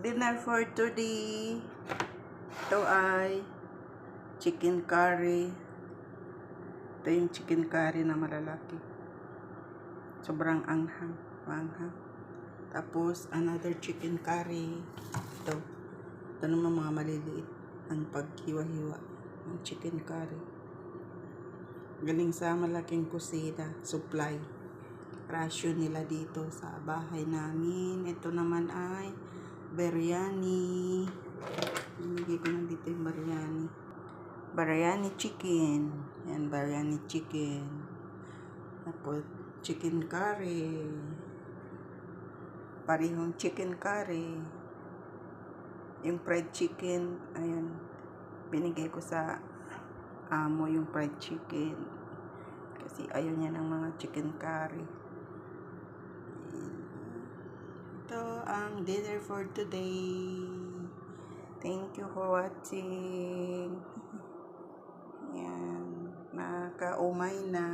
Dinner for today. Ito ay chicken curry. Ito yung chicken curry na malalaki. Sobrang anghang. Tapos, another chicken curry. Ito naman mga maliliit. Ang paghiwa-hiwa ng chicken curry. Galing sa malaking kusina. Supply. Rasyon nila dito sa bahay namin. Ito naman ay biryani. Binigay ko na dito yung biryani. Biryani chicken. Yan, biryani chicken. Tapos, chicken curry. Parehong chicken curry. Yung fried chicken, ayan. Binigay ko sa amo yung fried chicken. Kasi ayaw niya ng mga chicken curry. Ito ang dinner for today. Thank you for watching. Yan. Nakaumay na.